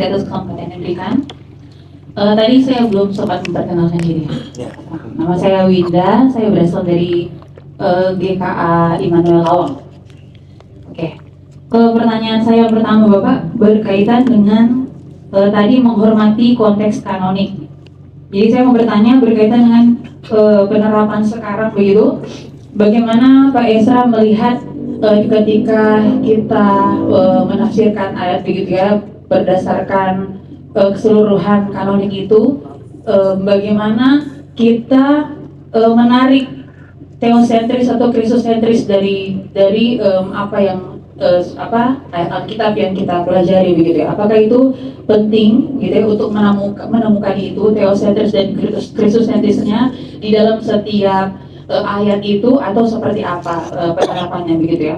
atas kesempatan yang diberikan. Tadi saya belum sempat memperkenalkan diri. Nama saya Winda, saya berasal dari GKA Immanuel Lawang. Oke. Pertanyaan saya pertama Bapak berkaitan dengan tadi menghormati konteks kanonik. Jadi saya mau bertanya berkaitan dengan penerapan sekarang begitu. Bagaimana Pak Esra melihat ketika kita menafsirkan ayat begitu ya berdasarkan keseluruhan kanonik itu, bagaimana kita menarik teosentris atau kristosentris dari apa yang ayat Alkitab yang kita pelajari begitu ya. Apakah itu penting gitu ya untuk menemukan itu teosentris dan kristosentrisnya di dalam setiap ayat itu, atau seperti apa penerapannya begitu ya.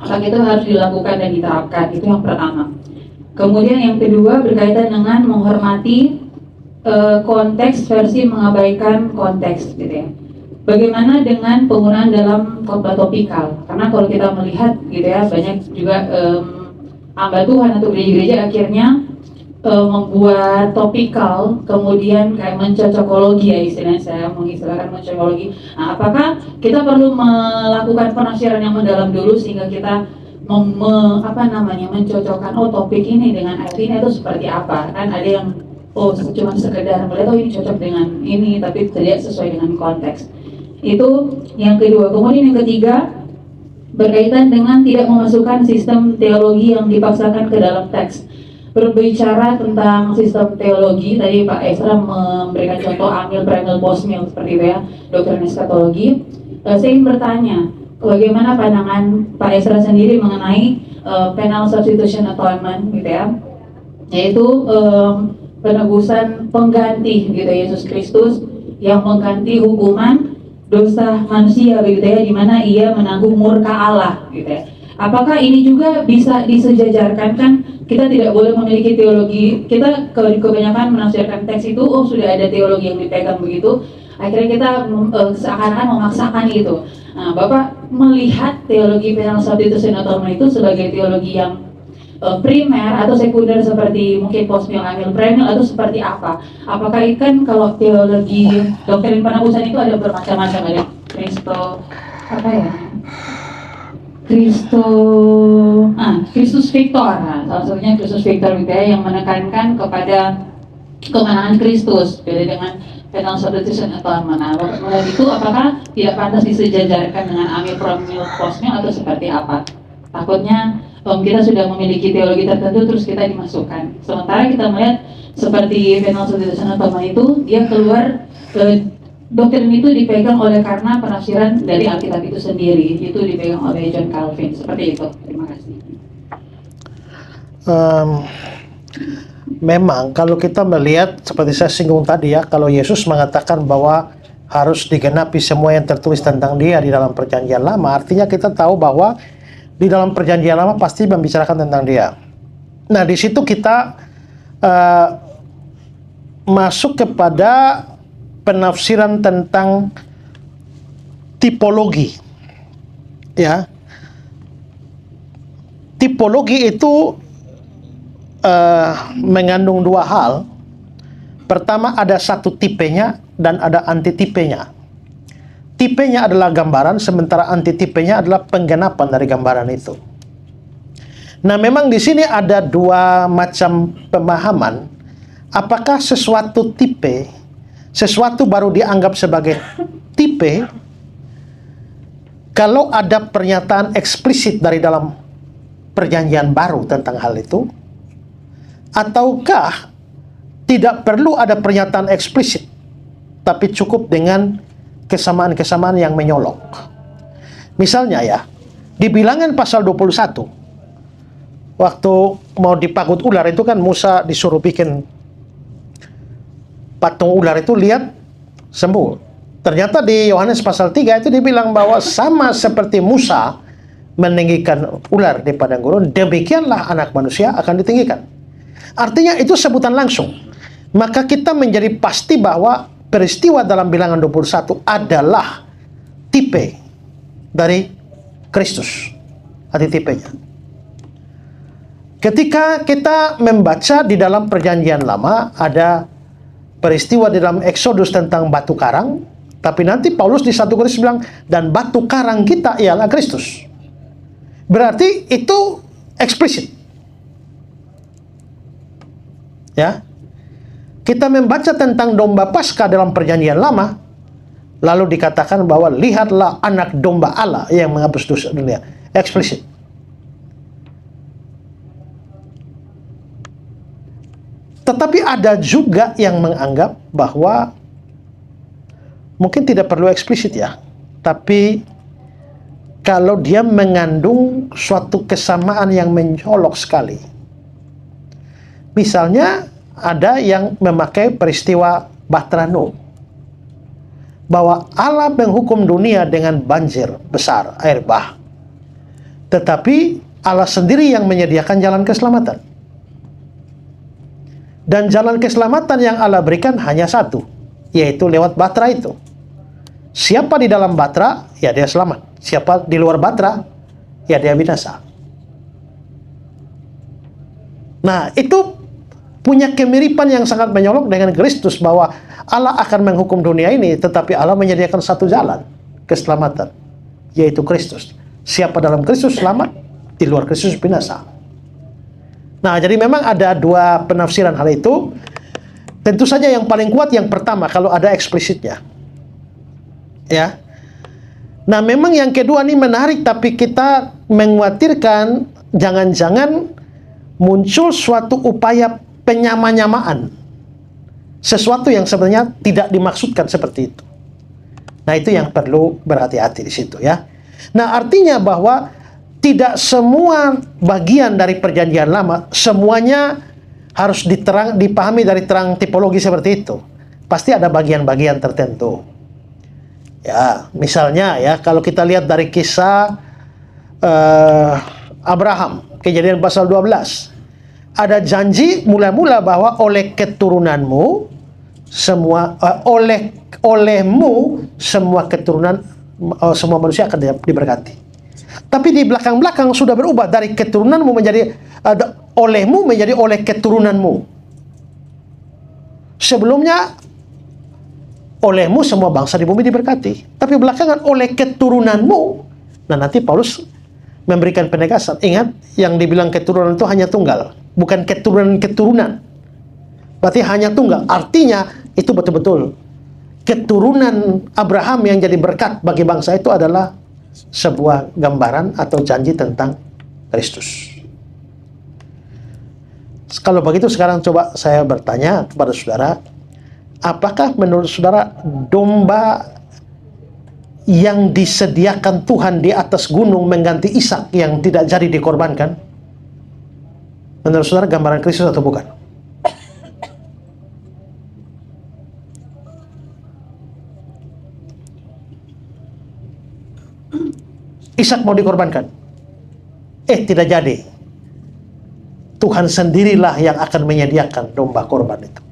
Apakah itu harus dilakukan dan diterapkan, itu yang pertama. Kemudian yang kedua berkaitan dengan menghormati konteks versi mengabaikan konteks gitu ya. Bagaimana dengan penggunaan dalam khotbah topikal? Karena kalau kita melihat gitu ya, banyak juga hamba Tuhan atau gereja-gereja akhirnya membuat topikal, kemudian kayak mencocokologi ya, istilahnya saya mengistilahkan mencocokologi. Nah, apakah kita perlu melakukan penafsiran yang mendalam dulu sehingga kita mencocokkan topik ini dengan ayat ini itu seperti apa? Kan ada yang cuma sekedar melihat ini cocok dengan ini tapi tidak sesuai dengan konteks. Itu yang kedua. Kemudian yang ketiga berkaitan dengan tidak memasukkan sistem teologi yang dipaksakan ke dalam teks. Berbicara tentang sistem teologi, tadi Pak Esra memberikan contoh amil, premil, postmil seperti itu ya, doktrin eskatologi. Saya ingin bertanya, bagaimana pandangan Pak Esra sendiri mengenai penal substitution atonement gitu ya, yaitu penebusan pengganti gitu Yesus Kristus yang mengganti hukuman dosa manusia begitu ya, di mana ia menanggung murka Allah gitu ya. Apakah ini juga bisa disejajarkan? Kan kita tidak boleh memiliki teologi, kita kebanyakan menafsirkan teks itu sudah ada teologi yang dipegang begitu, akhirnya kita seakan-akan memaksakan itu. Nah, Bapak melihat teologi penal substitution atonement itu sebagai teologi yang primer atau sekunder seperti mungkin postmil, amil, premil, atau seperti apa? Apakah ikan kalau teologi doktrin penebusan itu ada bermacam-macam, ada Kristus Victor, salah satunya Kristus Victor gitu ya, yang menekankan kepada kemenangan Kristus, beda dengan penal substitution atonement. Nah, melihat itu apakah tidak pantas disejajarkan dengan amil, premil, postmil atau seperti apa? Takutnya kita sudah memiliki teologi tertentu terus kita dimasukkan. Sementara kita melihat seperti penal substitution atonement itu dia keluar doktrin itu dipegang oleh karena penafsiran dari Alkitab itu sendiri, itu dipegang oleh John Calvin, seperti itu. Terima kasih. Memang kalau kita melihat seperti saya singgung tadi ya, kalau Yesus mengatakan bahwa harus digenapi semua yang tertulis tentang dia di dalam perjanjian lama, artinya kita tahu bahwa di dalam perjanjian lama pasti membicarakan tentang dia. Nah, di situ kita masuk kepada penafsiran tentang tipologi. Ya. Tipologi itu mengandung dua hal. Pertama, ada satu tipenya dan ada antitipenya. Tipenya adalah gambaran, sementara antitipenya adalah penggenapan dari gambaran itu. Nah, memang di sini ada dua macam pemahaman. Apakah sesuatu tipe, sesuatu baru dianggap sebagai tipe kalau ada pernyataan eksplisit dari dalam perjanjian baru tentang hal itu, ataukah tidak perlu ada pernyataan eksplisit tapi cukup dengan kesamaan-kesamaan yang menyolok. Misalnya ya, di Bilangan pasal 21, waktu mau dipagut ular itu kan Musa disuruh bikin patung ular itu, lihat sembuh. Ternyata di Yohanes pasal 3 itu dibilang bahwa sama seperti Musa meninggikan ular di padang gurun, demikianlah anak manusia akan ditinggikan. Artinya itu sebutan langsung. Maka kita menjadi pasti bahwa peristiwa dalam Bilangan 21 adalah tipe dari Kristus. Arti tipenya. Ketika kita membaca di dalam Perjanjian Lama, ada peristiwa di dalam Exodus tentang batu karang, tapi nanti Paulus di 1 Korintus bilang, dan batu karang kita ialah Kristus. Berarti itu eksplisit. Ya. Kita membaca tentang domba Paskah dalam Perjanjian Lama, lalu dikatakan bahwa lihatlah anak domba Allah yang menghapus dosa dunia. Eksplisit. Tetapi ada juga yang menganggap bahwa mungkin tidak perlu eksplisit ya, tapi kalau dia mengandung suatu kesamaan yang mencolok sekali. Misalnya ada yang memakai peristiwa Bahtera Nuh, bahwa Allah menghukum dunia dengan banjir besar, air bah. Tetapi Allah sendiri yang menyediakan jalan keselamatan. Dan jalan keselamatan yang Allah berikan hanya satu, yaitu lewat Bahtera itu. Siapa di dalam Bahtera, ya dia selamat. Siapa di luar Bahtera, ya dia binasa. Nah, itu punya kemiripan yang sangat menyolok dengan Kristus, bahwa Allah akan menghukum dunia ini, tetapi Allah menyediakan satu jalan keselamatan, yaitu Kristus. Siapa dalam Kristus selamat, di luar Kristus binasa. Nah, jadi memang ada dua penafsiran hal itu. Tentu saja yang paling kuat yang pertama, kalau ada eksplisitnya. Ya. Nah, memang yang kedua ini menarik, tapi kita mengkhawatirkan jangan-jangan muncul suatu upaya penyama-nyamaan. Sesuatu yang sebenarnya tidak dimaksudkan seperti itu. Nah, itu yang perlu berhati-hati di situ ya. Nah, artinya bahwa tidak semua bagian dari Perjanjian Lama semuanya harus dipahami dari terang tipologi seperti itu. Pasti ada bagian-bagian tertentu. Ya, misalnya ya, kalau kita lihat dari kisah Abraham, Kejadian pasal 12, ada janji mula-mula bahwa oleh keturunanmu semua olehmu semua keturunan semua manusia akan diberkati. Tapi di belakang-belakang sudah berubah dari keturunanmu menjadi olehmu menjadi oleh keturunanmu. Sebelumnya olehmu semua bangsa di bumi diberkati, tapi belakangan oleh keturunanmu. Nah, nanti Paulus memberikan penegasan. Ingat, yang dibilang keturunan itu hanya tunggal, bukan keturunan-keturunan. Berarti hanya tunggal. Artinya itu betul-betul keturunan Abraham yang jadi berkat bagi bangsa itu adalah sebuah gambaran atau janji tentang Kristus. Kalau begitu sekarang coba saya bertanya kepada saudara, apakah menurut saudara domba yang disediakan Tuhan di atas gunung mengganti Ishak yang tidak jadi dikorbankan, menurut saudara gambaran Kristus atau bukan? Ishak mau dikorbankan, tidak jadi. Tuhan sendirilah yang akan menyediakan domba korban itu.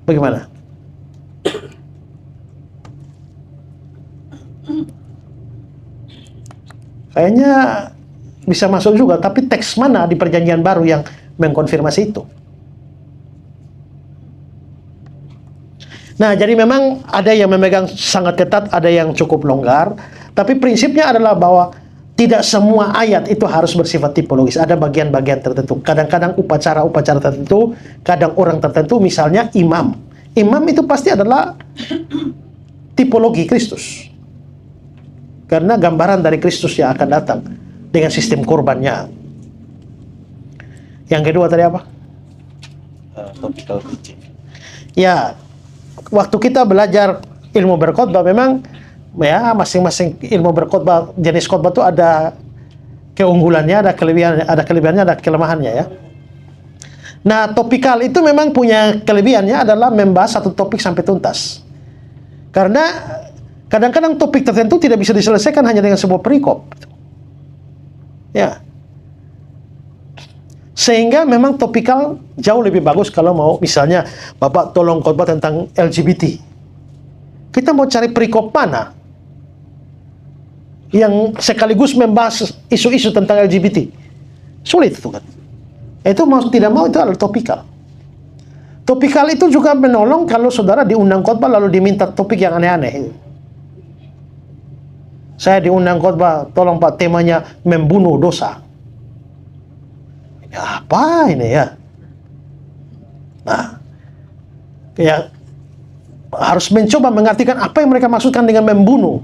Bagaimana? Kayaknya bisa masuk juga, tapi teks mana di Perjanjian Baru yang mengkonfirmasi itu? Nah, jadi memang ada yang memegang sangat ketat, ada yang cukup longgar. Tapi prinsipnya adalah bahwa tidak semua ayat itu harus bersifat tipologis. Ada bagian-bagian tertentu. Kadang-kadang upacara-upacara tertentu, kadang orang tertentu, misalnya imam. Imam itu pasti adalah tipologi Kristus. Karena gambaran dari Kristus yang akan datang dengan sistem korbannya. Yang kedua tadi apa? Topical teaching. Ya, waktu kita belajar ilmu berkhotbah memang ya masing-masing ilmu berkhotbah, jenis khotbah itu ada keunggulannya, ada kelebihannya, ada kelemahannya ya. Nah, topikal itu memang punya kelebihannya adalah membahas satu topik sampai tuntas. Karena kadang-kadang topik tertentu tidak bisa diselesaikan hanya dengan sebuah perikop. Ya. Sehingga memang topikal jauh lebih bagus kalau mau misalnya Bapak tolong khotbah tentang LGBT. Kita mau cari perikop mana yang sekaligus membahas isu-isu tentang LGBT. Sulit itu kan. Itu mau tidak mau itu adalah topikal. Topikal itu juga menolong kalau saudara diundang khotbah lalu diminta topik yang aneh-aneh. Saya diundang khotbah, tolong Pak, temanya membunuh dosa. Ini apa ini ya? Nah, ya harus mencoba mengartikan apa yang mereka maksudkan dengan membunuh.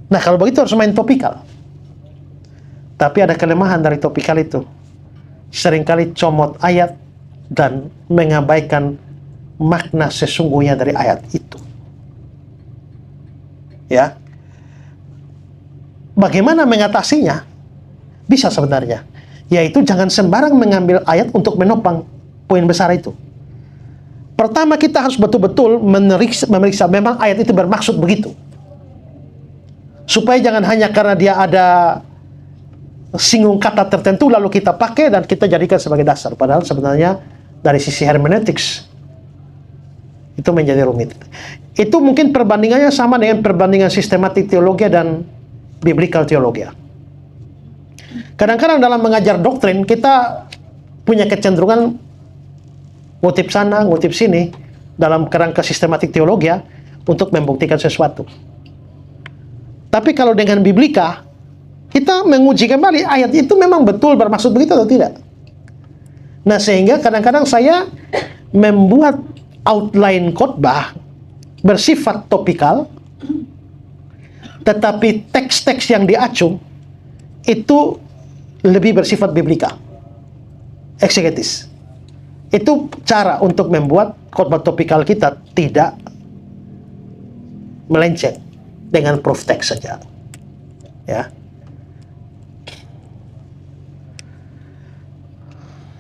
Nah, kalau begitu harus main topikal. Tapi ada kelemahan dari topikal itu. Seringkali comot ayat dan mengabaikan makna sesungguhnya dari ayat itu. Ya. Bagaimana mengatasinya? Bisa sebenarnya. Yaitu jangan sembarang mengambil ayat untuk menopang poin besar itu. Pertama, kita harus betul-betul memeriksa memang ayat itu bermaksud begitu. Supaya jangan hanya karena dia ada singgung kata tertentu lalu kita pakai dan kita jadikan sebagai dasar. Padahal sebenarnya dari sisi hermeneutics itu menjadi rumit. Itu mungkin perbandingannya sama dengan perbandingan sistematik teologi dan biblical teologi. Kadang-kadang dalam mengajar doktrin kita punya kecenderungan ngutip sana, ngutip sini dalam kerangka sistematik teologi untuk membuktikan sesuatu. Tapi kalau dengan biblika kita menguji kembali ayat itu memang betul bermaksud begitu atau tidak. Nah, sehingga kadang-kadang saya membuat outline khotbah bersifat topikal, tetapi teks-teks yang diacu itu lebih bersifat biblika, eksegetis. Itu cara untuk membuat khotbah topikal kita tidak melenceng dengan proof text saja. Ya.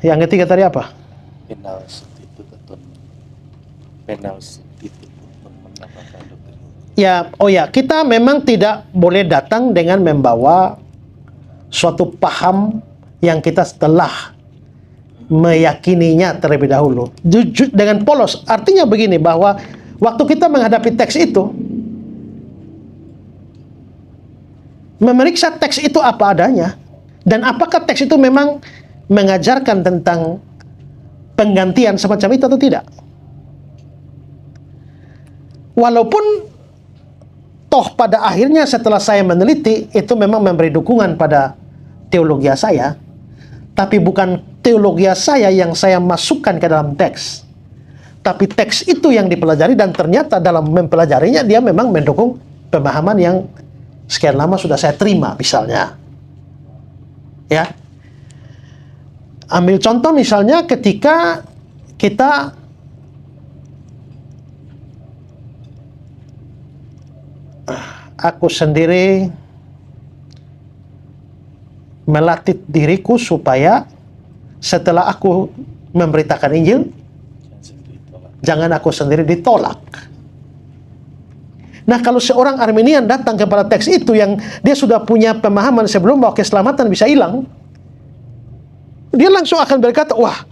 Yang ketiga tadi apa? Penal substitutun menambahkan doktrin. Ya, kita memang tidak boleh datang dengan membawa suatu paham yang kita telah meyakininya terlebih dahulu. Jujur dengan polos, artinya begini, bahwa waktu kita menghadapi teks itu, memeriksa teks itu apa adanya, dan apakah teks itu memang mengajarkan tentang penggantian semacam itu atau tidak. Walaupun toh pada akhirnya setelah saya meneliti itu memang memberi dukungan pada teologi saya, tapi bukan teologi saya yang saya masukkan ke dalam teks, tapi teks itu yang dipelajari dan ternyata dalam mempelajarinya dia memang mendukung pemahaman yang sekian lama sudah saya terima misalnya. Ya. Ambil contoh misalnya ketika kita aku sendiri melatih diriku supaya setelah aku memberitakan Injil, jangan aku sendiri ditolak. Nah, kalau seorang Arminian datang kepada teks itu yang dia sudah punya pemahaman sebelum bahwa keselamatan bisa hilang, dia langsung akan berkata, wah,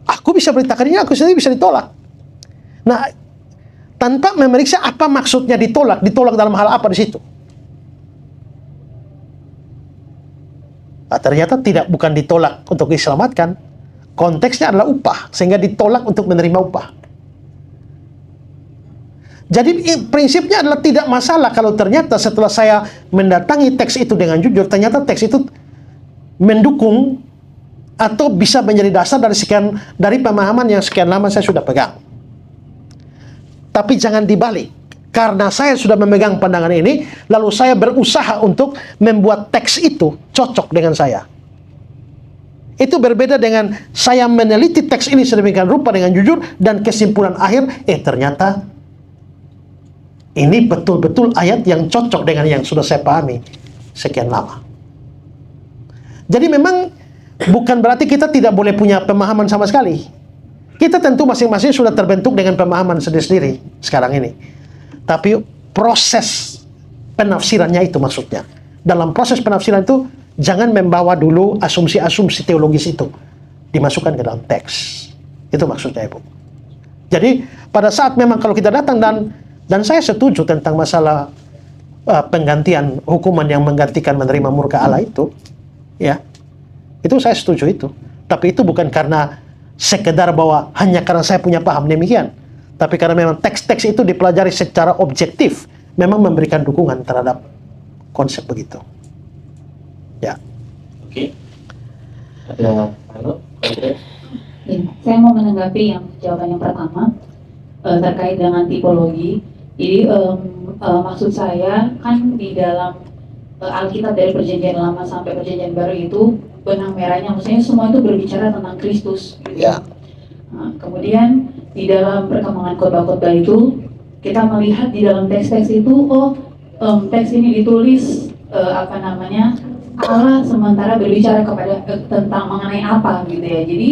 aku bisa beritakan ini, aku sendiri bisa ditolak. Nah, tanpa memeriksa apa maksudnya ditolak dalam hal apa di situ. Nah, ternyata bukan ditolak untuk diselamatkan, konteksnya adalah upah, sehingga ditolak untuk menerima upah. Jadi prinsipnya adalah tidak masalah kalau ternyata setelah saya mendatangi teks itu dengan jujur, ternyata teks itu mendukung atau bisa menjadi dasar dari pemahaman yang sekian lama saya sudah pegang. Tapi jangan dibalik. Karena saya sudah memegang pandangan ini, lalu saya berusaha untuk membuat teks itu cocok dengan saya. Itu berbeda dengan saya meneliti teks ini sedemikian rupa dengan jujur dan kesimpulan akhir, ternyata ini betul-betul ayat yang cocok dengan yang sudah saya pahami sekian lama. Jadi memang bukan berarti kita tidak boleh punya pemahaman sama sekali. Kita tentu masing-masing sudah terbentuk dengan pemahaman sendiri-sendiri sekarang ini. Tapi proses penafsirannya itu maksudnya. Dalam proses penafsiran itu, jangan membawa dulu asumsi-asumsi teologis itu dimasukkan ke dalam teks. Itu maksudnya, Ibu. Jadi pada saat memang kalau kita datang dan saya setuju tentang masalah penggantian hukuman yang menggantikan menerima murka Allah itu, ya, itu saya setuju itu. Tapi itu bukan karena sekedar bahwa hanya karena saya punya paham demikian, tapi karena memang teks-teks itu dipelajari secara objektif, memang memberikan dukungan terhadap konsep begitu. Ya. Oke. Ada Ya, saya mau menanggapi yang jawaban yang pertama terkait dengan tipologi. Jadi maksud saya kan di dalam Alkitab dari Perjanjian Lama sampai Perjanjian Baru itu benang merahnya, maksudnya semua itu berbicara tentang Kristus. Gitu. Ya. Nah, kemudian di dalam perkembangan khotbah-khotbah itu kita melihat di dalam teks-teks itu, teks ini ditulis Allah sementara berbicara kepada tentang mengenai apa gitu ya. Jadi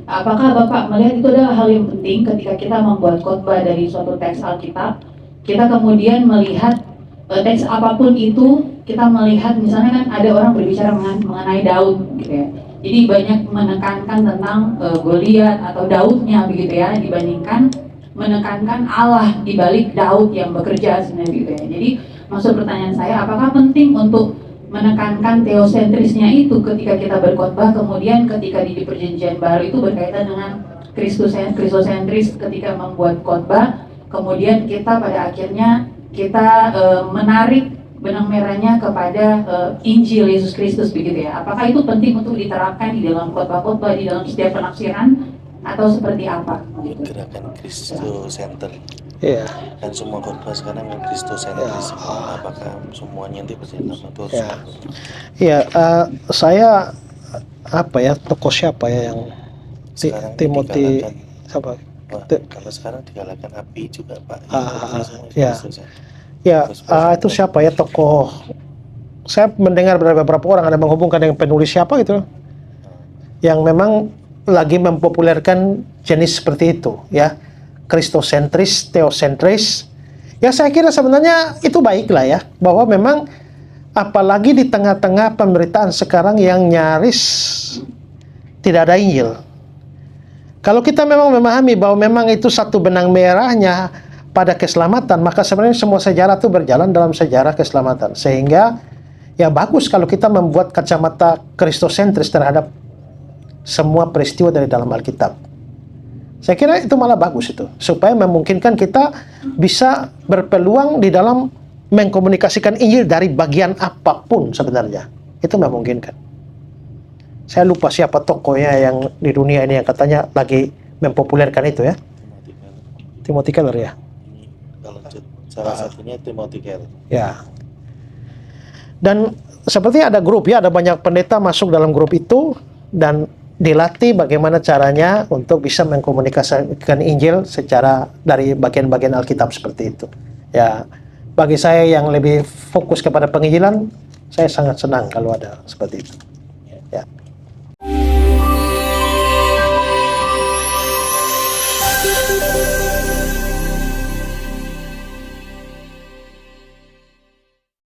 apakah Bapak melihat itu adalah hal yang penting ketika kita membuat khotbah dari suatu teks Alkitab, kita kemudian melihat teks apapun itu, kita melihat misalnya kan ada orang berbicara mengenai Daud gitu ya. Jadi banyak menekankan tentang Goliat atau Daudnya begitu ya, dibandingkan menekankan Allah di balik Daud yang bekerja sebenarnya gitu ya. Jadi maksud pertanyaan saya, apakah penting untuk menekankan teosentrisnya itu ketika kita berkhotbah, kemudian ketika di Perjanjian Baru itu berkaitan dengan kristosentris ketika membuat khotbah, kemudian kita pada akhirnya kita menarik benang merahnya kepada Injil Yesus Kristus begitu ya. Apakah itu penting untuk diterapkan di dalam khotbah-khotbah, di dalam setiap penafsiran, atau seperti apa? gerakan Kristocenter. Iya. Dan semua khotbah sekarang yang Kristocentris. Apakah semuanya yang dipercaya itu harus Ya. Iya, saya tokoh siapa ya yang sekarang Timothy digalakkan. siapa? Wah, kalau sekarang digalakkan api juga Pak. Ya. Ya, itu siapa ya tokoh? Saya mendengar dari beberapa orang ada menghubungkan dengan penulis siapa gitu, yang memang lagi mempopulerkan jenis seperti itu, ya, kristosentris, teosentris. Ya saya kira sebenarnya itu baiklah ya, bahwa memang apalagi di tengah-tengah pemberitaan sekarang yang nyaris tidak ada Injil. Kalau kita memang memahami bahwa memang itu satu benang merahnya pada keselamatan, maka sebenarnya semua sejarah itu berjalan dalam sejarah keselamatan. Sehingga ya bagus kalau kita membuat kacamata kristosentris terhadap semua peristiwa dari dalam Alkitab. Saya kira itu malah bagus itu, supaya memungkinkan kita bisa berpeluang di dalam mengkomunikasikan Injil dari bagian apapun sebenarnya. Itu memungkinkan. Saya lupa siapa tokohnya yang di dunia ini yang katanya lagi mempopulerkan itu ya. Timothy Keller ya. Kalau salah satunya Timothy Keller. Ya. Dan sepertinya ada grup ya, ada banyak pendeta masuk dalam grup itu dan dilatih bagaimana caranya untuk bisa mengkomunikasikan Injil secara dari bagian-bagian Alkitab seperti itu. Ya, bagi saya yang lebih fokus kepada penginjilan, saya sangat senang kalau ada seperti itu.